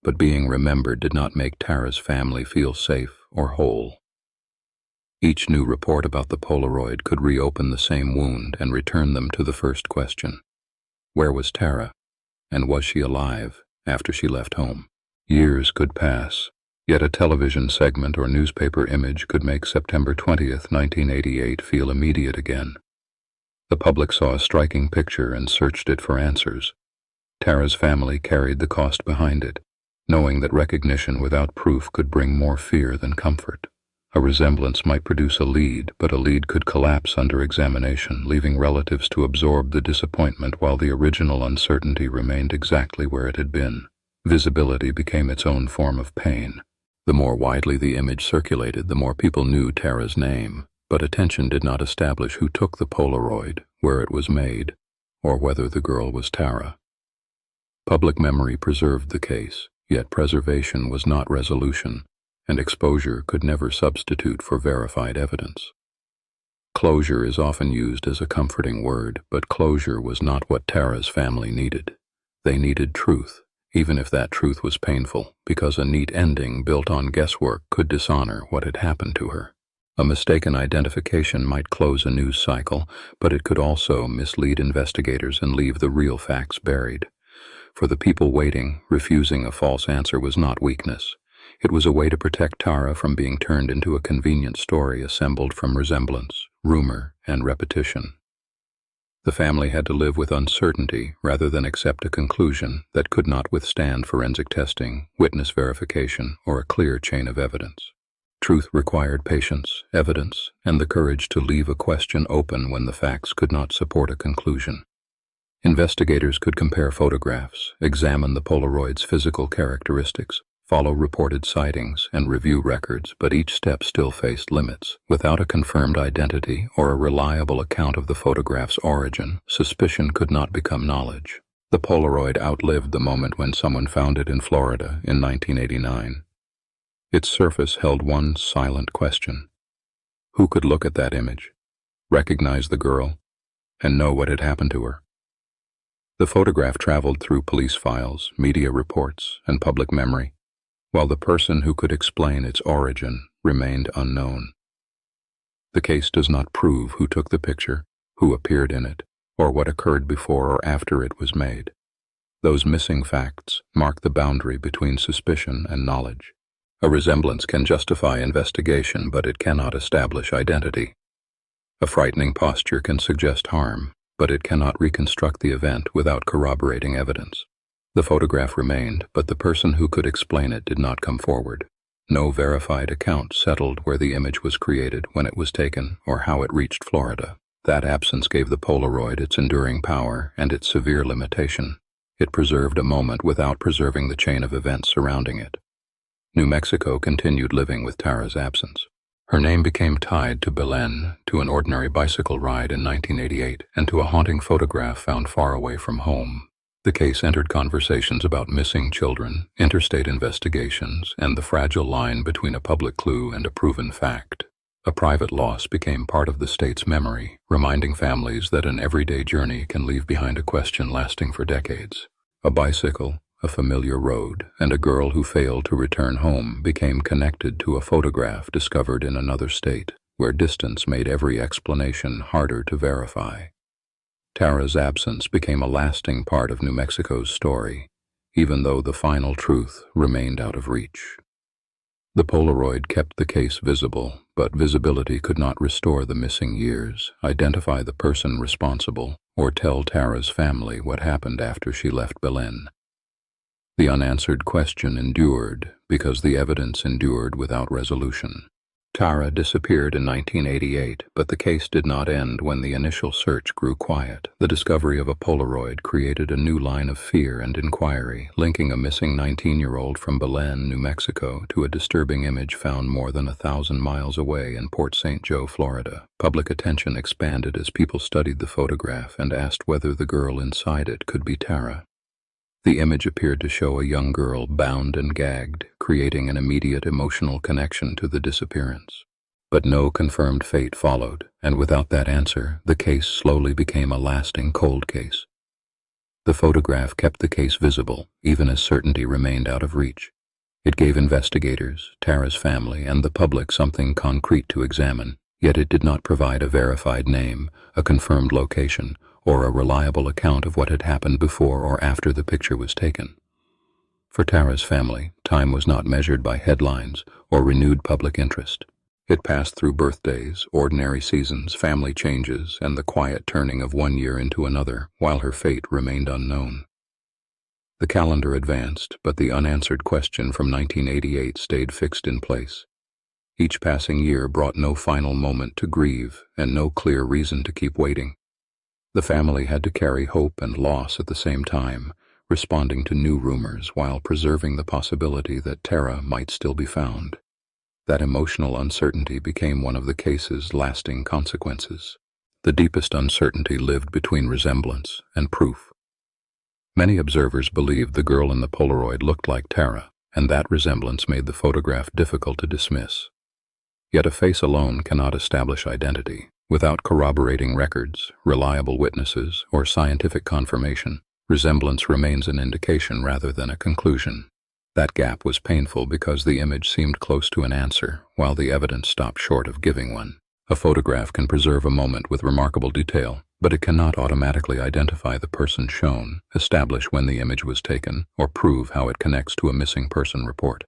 [SPEAKER 1] But being remembered did not make Tara's family feel safe or whole. Each new report about the Polaroid could reopen the same wound and return them to the first question: where was Tara? And was she alive after she left home? Years could pass, yet a television segment or newspaper image could make September 20th, 1988 feel immediate again. The public saw a striking picture and searched it for answers. Tara's family carried the cost behind it, knowing that recognition without proof could bring more fear than comfort. A resemblance might produce a lead, but a lead could collapse under examination, leaving relatives to absorb the disappointment while the original uncertainty remained exactly where it had been. Visibility became its own form of pain. The more widely the image circulated, the more people knew Tara's name, but attention did not establish who took the Polaroid, where it was made, or whether the girl was Tara. Public memory preserved the case, yet preservation was not resolution, and exposure could never substitute for verified evidence. Closure is often used as a comforting word, but closure was not what Tara's family needed. They needed truth, even if that truth was painful, because a neat ending built on guesswork could dishonor what had happened to her. A mistaken identification might close a news cycle, but it could also mislead investigators and leave the real facts buried. For the people waiting, refusing a false answer was not weakness. It was a way to protect Tara from being turned into a convenient story assembled from resemblance, rumor, and repetition. The family had to live with uncertainty rather than accept a conclusion that could not withstand forensic testing, witness verification, or a clear chain of evidence. Truth required patience, evidence, and the courage to leave a question open when the facts could not support a conclusion. Investigators could compare photographs, examine the Polaroid's physical characteristics, follow reported sightings, and review records, but each step still faced limits. Without a confirmed identity or a reliable account of the photograph's origin, suspicion could not become knowledge. The Polaroid outlived the moment when someone found it in Florida in 1989. Its surface held one silent question. Who could look at that image, recognize the girl, and know what had happened to her? The photograph traveled through police files, media reports, and public memory, while the person who could explain its origin remained unknown. The case does not prove who took the picture, who appeared in it, or what occurred before or after it was made. Those missing facts mark the boundary between suspicion and knowledge. A resemblance can justify investigation, but it cannot establish identity. A frightening posture can suggest harm, but it cannot reconstruct the event without corroborating evidence. The photograph remained, but the person who could explain it did not come forward. No verified account settled where the image was created, when it was taken, or how it reached Florida. That absence gave the Polaroid its enduring power and its severe limitation. It preserved a moment without preserving the chain of events surrounding it. New Mexico continued living with Tara's absence. Her name became tied to Belen, to an ordinary bicycle ride in 1988, and to a haunting photograph found far away from home. The case entered conversations about missing children, interstate investigations, and the fragile line between a public clue and a proven fact. A private loss became part of the state's memory, reminding families that an everyday journey can leave behind a question lasting for decades. A bicycle, a familiar road, and a girl who failed to return home became connected to a photograph discovered in another state, where distance made every explanation harder to verify. Tara's absence became a lasting part of New Mexico's story, even though the final truth remained out of reach. The Polaroid kept the case visible, but visibility could not restore the missing years, identify the person responsible, or tell Tara's family what happened after she left Belen. The unanswered question endured because the evidence endured without resolution. Tara disappeared in 1988, but the case did not end when the initial search grew quiet. The discovery of a Polaroid created a new line of fear and inquiry, linking a missing 19-year-old from Belen, New Mexico, to a disturbing image found more than 1,000 miles away in Port St. Joe, Florida. Public attention expanded as people studied the photograph and asked whether the girl inside it could be Tara. The image appeared to show a young girl bound and gagged, creating an immediate emotional connection to the disappearance. But no confirmed fate followed, and without that answer, the case slowly became a lasting cold case. The photograph kept the case visible, even as certainty remained out of reach. It gave investigators, Tara's family, and the public something concrete to examine, yet it did not provide a verified name, a confirmed location, or a reliable account of what had happened before or after the picture was taken. For Tara's family, time was not measured by headlines or renewed public interest. It passed through birthdays, ordinary seasons, family changes, and the quiet turning of one year into another, while her fate remained unknown. The calendar advanced, but the unanswered question from 1988 stayed fixed in place. Each passing year brought no final moment to grieve and no clear reason to keep waiting. The family had to carry hope and loss at the same time, responding to new rumors while preserving the possibility that Tara might still be found. That emotional uncertainty became one of the case's lasting consequences. The deepest uncertainty lived between resemblance and proof. Many observers believed the girl in the Polaroid looked like Tara, and that resemblance made the photograph difficult to dismiss. Yet a face alone cannot establish identity. Without corroborating records, reliable witnesses, or scientific confirmation, resemblance remains an indication rather than a conclusion. That gap was painful because the image seemed close to an answer, while the evidence stopped short of giving one. A photograph can preserve a moment with remarkable detail, but it cannot automatically identify the person shown, establish when the image was taken, or prove how it connects to a missing person report.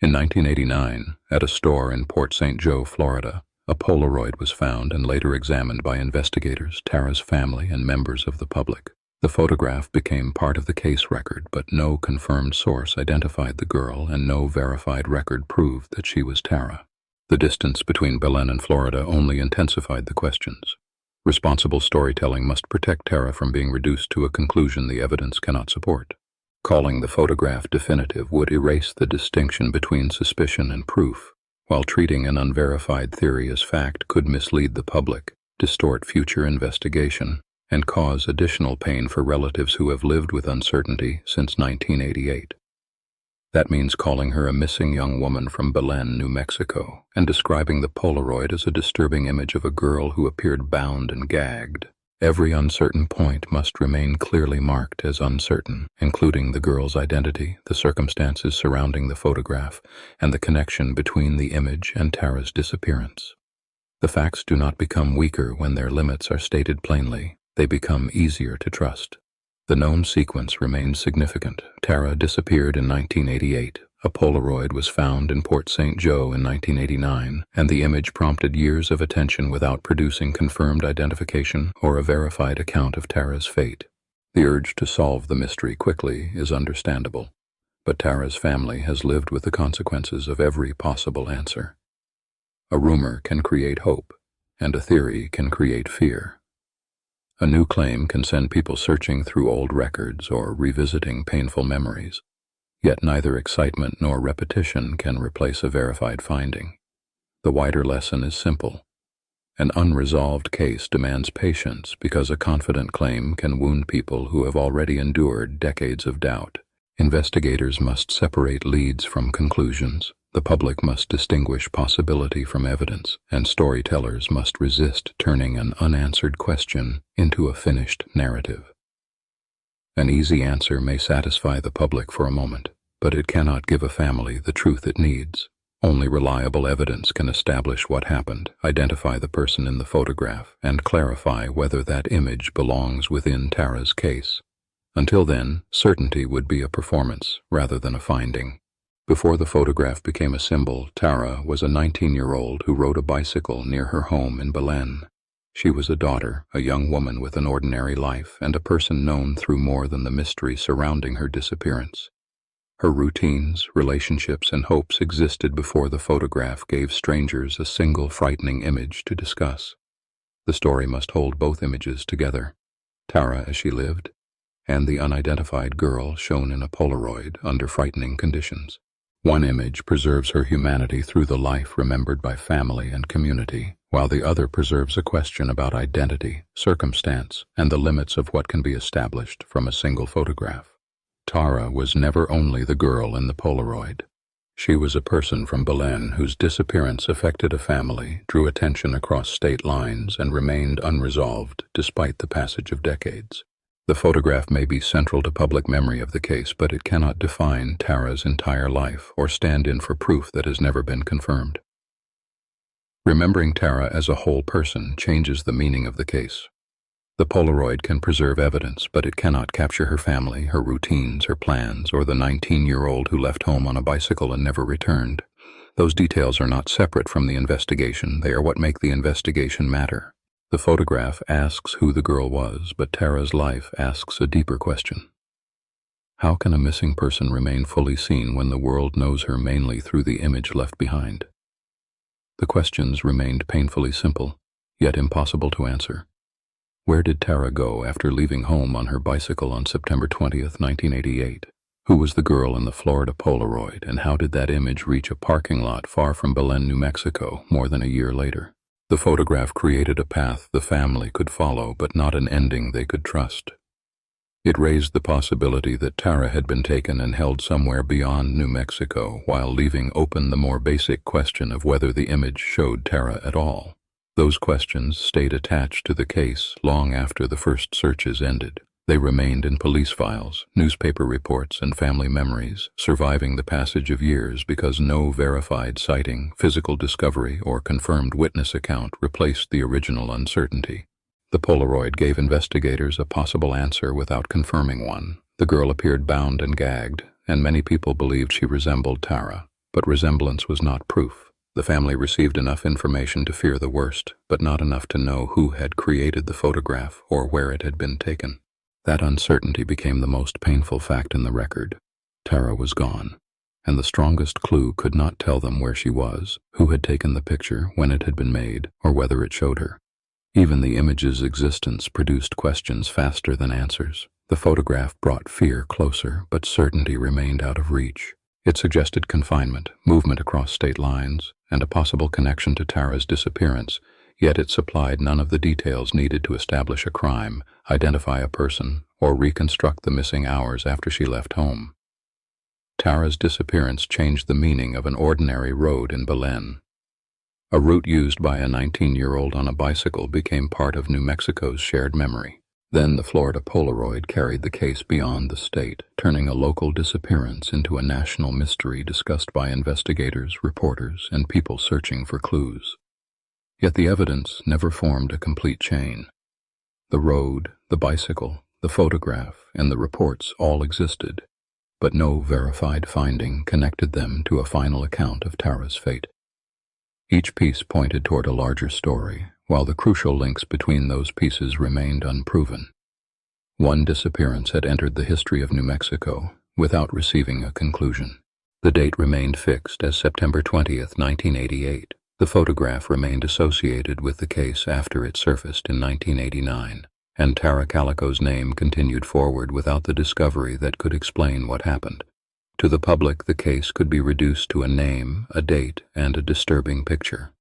[SPEAKER 1] In 1989, at a store in Port St. Joe, Florida, A Polaroid was found and later examined by investigators, Tara's family, and members of the public. The photograph became part of the case record, but no confirmed source identified the girl and no verified record proved that she was Tara. The distance between Belen and Florida only intensified the questions. Responsible storytelling must protect Tara from being reduced to a conclusion the evidence cannot support. Calling the photograph definitive would erase the distinction between suspicion and proof, while treating an unverified theory as fact could mislead the public, distort future investigation, and cause additional pain for relatives who have lived with uncertainty since 1988. That means calling her a missing young woman from Belen, New Mexico, and describing the Polaroid as a disturbing image of a girl who appeared bound and gagged. Every uncertain point must remain clearly marked as uncertain, including the girl's identity, the circumstances surrounding the photograph, and the connection between the image and Tara's disappearance. The facts do not become weaker when their limits are stated plainly. They become easier to trust. The known sequence remains significant. Tara disappeared in 1988. A Polaroid was found in Port St. Joe in 1989, and the image prompted years of attention without producing confirmed identification or a verified account of Tara's fate. The urge to solve the mystery quickly is understandable, but Tara's family has lived with the consequences of every possible answer. A rumor can create hope, and a theory can create fear. A new claim can send people searching through old records or revisiting painful memories. Yet neither excitement nor repetition can replace a verified finding. The wider lesson is simple. An unresolved case demands patience because a confident claim can wound people who have already endured decades of doubt. Investigators must separate leads from conclusions. The public must distinguish possibility from evidence, and storytellers must resist turning an unanswered question into a finished narrative. An easy answer may satisfy the public for a moment, but it cannot give a family the truth it needs. Only reliable evidence can establish what happened, identify the person in the photograph, and clarify whether that image belongs within Tara's case. Until then, certainty would be a performance rather than a finding. Before the photograph became a symbol, Tara was a 19-year-old who rode a bicycle near her home in Belen. She was a daughter, a young woman with an ordinary life, and a person known through more than the mystery surrounding her disappearance. Her routines, relationships, and hopes existed before the photograph gave strangers a single frightening image to discuss. The story must hold both images together: Tara as she lived, and the unidentified girl shown in a Polaroid under frightening conditions. One image preserves her humanity through the life remembered by family and community, while the other preserves a question about identity, circumstance, and the limits of what can be established from a single photograph. Tara was never only the girl in the Polaroid. She was a person from Belen whose disappearance affected a family, drew attention across state lines, and remained unresolved despite the passage of decades. The photograph may be central to public memory of the case, but it cannot define Tara's entire life or stand in for proof that has never been confirmed. Remembering Tara as a whole person changes the meaning of the case. The Polaroid can preserve evidence, but it cannot capture her family, her routines, her plans, or the 19-year-old who left home on a bicycle and never returned. Those details are not separate from the investigation. They are what make the investigation matter. The photograph asks who the girl was, but Tara's life asks a deeper question. How can a missing person remain fully seen when the world knows her mainly through the image left behind? The questions remained painfully simple, yet impossible to answer. Where did Tara go after leaving home on her bicycle on September 20th, 1988? Who was the girl in the Florida Polaroid, and how did that image reach a parking lot far from Belen, New Mexico, more than a year later? The photograph created a path the family could follow, but not an ending they could trust. It raised the possibility that Tara had been taken and held somewhere beyond New Mexico, while leaving open the more basic question of whether the image showed Tara at all. Those questions stayed attached to the case long after the first searches ended. They remained in police files, newspaper reports, and family memories, surviving the passage of years because no verified sighting, physical discovery, or confirmed witness account replaced the original uncertainty. The Polaroid gave investigators a possible answer without confirming one. The girl appeared bound and gagged, and many people believed she resembled Tara, but resemblance was not proof. The family received enough information to fear the worst, but not enough to know who had created the photograph or where it had been taken. That uncertainty became the most painful fact in the record. Tara was gone, and the strongest clue could not tell them where she was, who had taken the picture, when it had been made, or whether it showed her. Even the image's existence produced questions faster than answers. The photograph brought fear closer, but certainty remained out of reach. It suggested confinement, movement across state lines, and a possible connection to Tara's disappearance, yet it supplied none of the details needed to establish a crime, identify a person, or reconstruct the missing hours after she left home. Tara's disappearance changed the meaning of an ordinary road in Belen. A route used by a 19-year-old on a bicycle became part of New Mexico's shared memory. Then the Florida Polaroid carried the case beyond the state, turning a local disappearance into a national mystery discussed by investigators, reporters, and people searching for clues. Yet the evidence never formed a complete chain. The road, the bicycle, the photograph, and the reports all existed, but no verified finding connected them to a final account of Tara's fate. Each piece pointed toward a larger story, while the crucial links between those pieces remained unproven. One disappearance had entered the history of New Mexico without receiving a conclusion. The date remained fixed as September 20th, 1988. The photograph remained associated with the case after it surfaced in 1989, and Tara Calico's name continued forward without the discovery that could explain what happened. To the public, the case could be reduced to a name, a date, and a disturbing picture.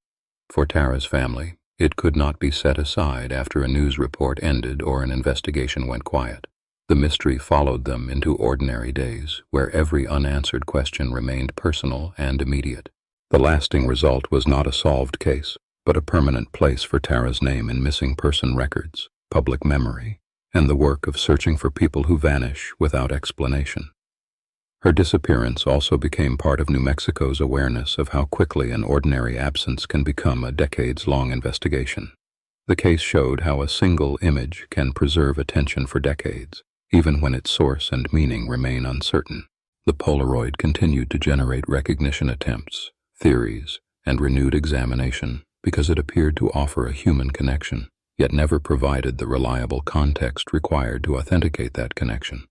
[SPEAKER 1] For Tara's family, it could not be set aside after a news report ended or an investigation went quiet. The mystery followed them into ordinary days, where every unanswered question remained personal and immediate. The lasting result was not a solved case, but a permanent place for Tara's name in missing person records, public memory, and the work of searching for people who vanish without explanation. Her disappearance also became part of New Mexico's awareness of how quickly an ordinary absence can become a decades-long investigation. The case showed how a single image can preserve attention for decades, even when its source and meaning remain uncertain. The Polaroid continued to generate recognition attempts, theories, and renewed examination because it appeared to offer a human connection, yet never provided the reliable context required to authenticate that connection.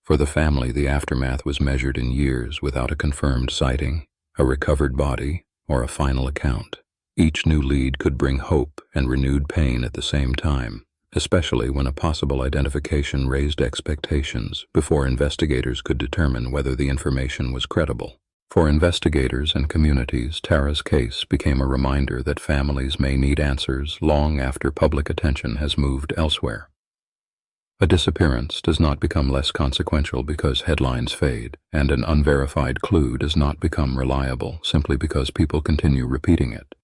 [SPEAKER 1] For the family, the aftermath was measured in years without a confirmed sighting, a recovered body, or a final account. Each new lead could bring hope and renewed pain at the same time, especially when a possible identification raised expectations before investigators could determine whether the information was credible. For investigators and communities, Tara's case became a reminder that families may need answers long after public attention has moved elsewhere. A disappearance does not become less consequential because headlines fade, and an unverified clue does not become reliable simply because people continue repeating it.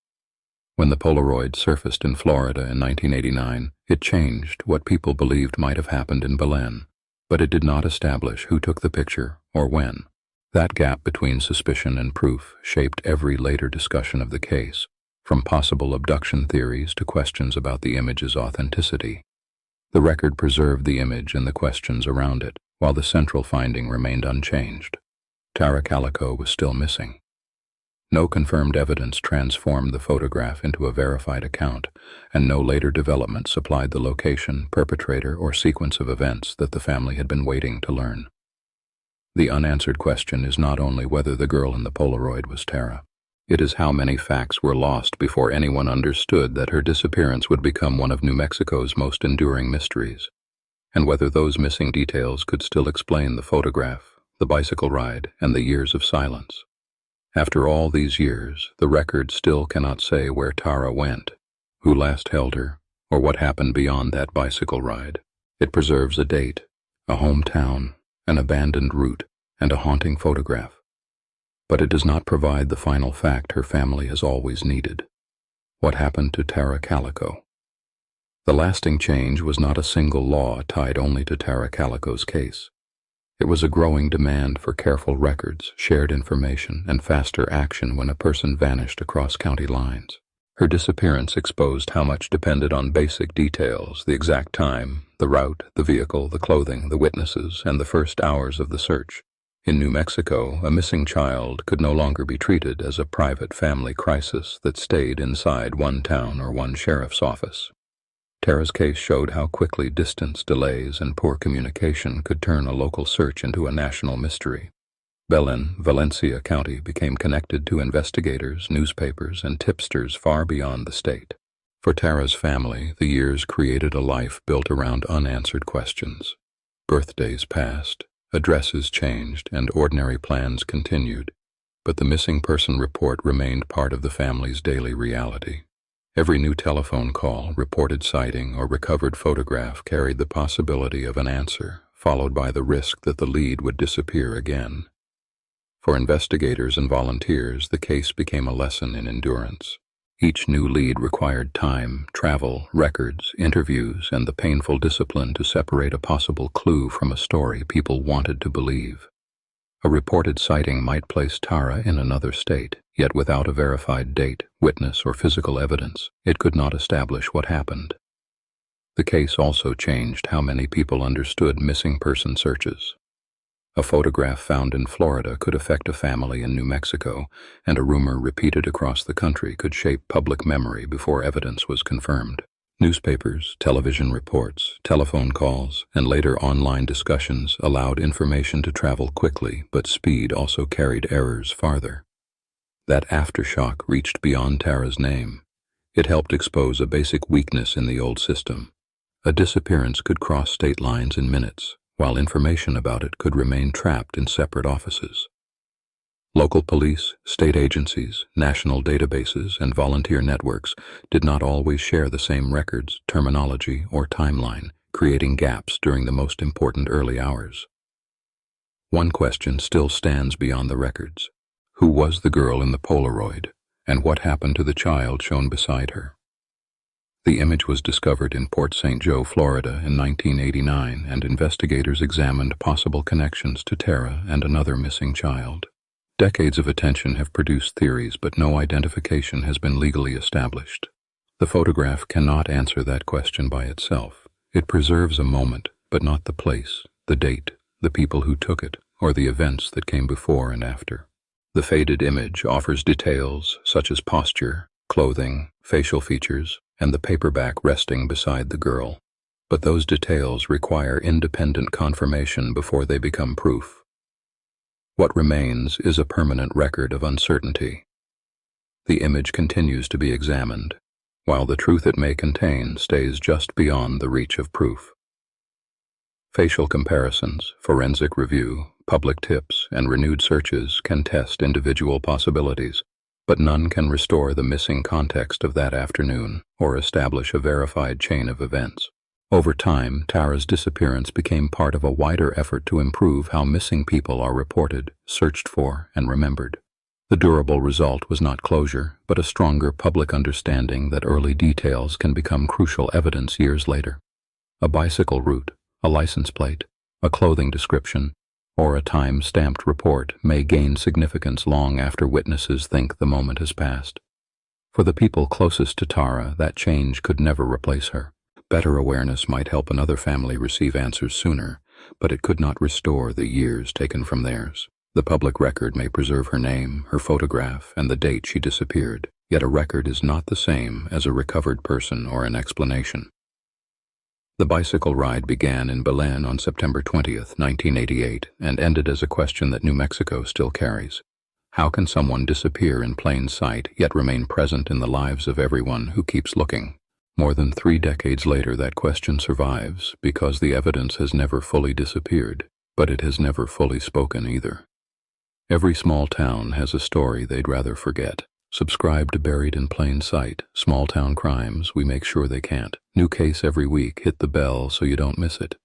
[SPEAKER 1] When the Polaroid surfaced in Florida in 1989, it changed what people believed might have happened in Belen, but it did not establish who took the picture or when. That gap between suspicion and proof shaped every later discussion of the case, from possible abduction theories to questions about the image's authenticity. The record preserved the image and the questions around it, while the central finding remained unchanged. Tara Calico was still missing. No confirmed evidence transformed the photograph into a verified account, and no later development supplied the location, perpetrator, or sequence of events that the family had been waiting to learn. The unanswered question is not only whether the girl in the Polaroid was Tara. It is how many facts were lost before anyone understood that her disappearance would become one of New Mexico's most enduring mysteries, and whether those missing details could still explain the photograph, the bicycle ride, and the years of silence. After all these years, the record still cannot say where Tara went, who last held her, or what happened beyond that bicycle ride. It preserves a date, a hometown, an abandoned route, and a haunting photograph. But it does not provide the final fact her family has always needed. What happened to Tara Calico? The lasting change was not a single law tied only to Tara Calico's case. It was a growing demand for careful records, shared information, and faster action when a person vanished across county lines. Her disappearance exposed how much depended on basic details: the exact time, the route, the vehicle, the clothing, the witnesses, and the first hours of the search. In New Mexico, a missing child could no longer be treated as a private family crisis that stayed inside one town or one sheriff's office. Tara's case showed how quickly distance, delays, and poor communication could turn a local search into a national mystery. Belen, Valencia County became connected to investigators, newspapers, and tipsters far beyond the state. For Tara's family, the years created a life built around unanswered questions. Birthdays passed, addresses changed, and ordinary plans continued, but the missing person report remained part of the family's daily reality. Every new telephone call, reported sighting, or recovered photograph carried the possibility of an answer, followed by the risk that the lead would disappear again. For investigators and volunteers, the case became a lesson in endurance. Each new lead required time, travel, records, interviews, and the painful discipline to separate a possible clue from a story people wanted to believe. A reported sighting might place Tara in another state, yet without a verified date, witness, or physical evidence, it could not establish what happened. The case also changed how many people understood missing person searches. A photograph found in Florida could affect a family in New Mexico, and a rumor repeated across the country could shape public memory before evidence was confirmed. Newspapers, television reports, telephone calls, and later online discussions allowed information to travel quickly, but speed also carried errors farther. That aftershock reached beyond Tara's name. It helped expose a basic weakness in the old system. A disappearance could cross state lines in minutes, while information about it could remain trapped in separate offices. Local police, state agencies, national databases, and volunteer networks did not always share the same records, terminology, or timeline, creating gaps during the most important early hours. One question still stands beyond the records. Who was the girl in the Polaroid, and what happened to the child shown beside her? The image was discovered in Port St. Joe, Florida in 1989, and investigators examined possible connections to Tara and another missing child. Decades of attention have produced theories, but no identification has been legally established. The photograph cannot answer that question by itself. It preserves a moment, but not the place, the date, the people who took it, or the events that came before and after. The faded image offers details such as posture, clothing, facial features, and the paperback resting beside the girl. But those details require independent confirmation before they become proof. What remains is a permanent record of uncertainty. The image continues to be examined, while the truth it may contain stays just beyond the reach of proof. Facial comparisons, forensic review, public tips, and renewed searches can test individual possibilities, but none can restore the missing context of that afternoon or establish a verified chain of events. Over time, Tara's disappearance became part of a wider effort to improve how missing people are reported, searched for, and remembered. The durable result was not closure, but a stronger public understanding that early details can become crucial evidence years later. A bicycle route, a license plate, a clothing description, or a time-stamped report may gain significance long after witnesses think the moment has passed. For the people closest to Tara, that change could never replace her. Better awareness might help another family receive answers sooner, but it could not restore the years taken from theirs. The public record may preserve her name, her photograph, and the date she disappeared, yet a record is not the same as a recovered person or an explanation. The bicycle ride began in Belen on September 20th, 1988, and ended as a question that New Mexico still carries. How can someone disappear in plain sight yet remain present in the lives of everyone who keeps looking? More than 3 decades later, that question survives because the evidence has never fully disappeared, but it has never fully spoken either. Every small town has a story they'd rather forget. Subscribe to Buried in Plain Sight, Small Town Crimes. We make sure they can't. New case every week. Hit the bell so you don't miss it.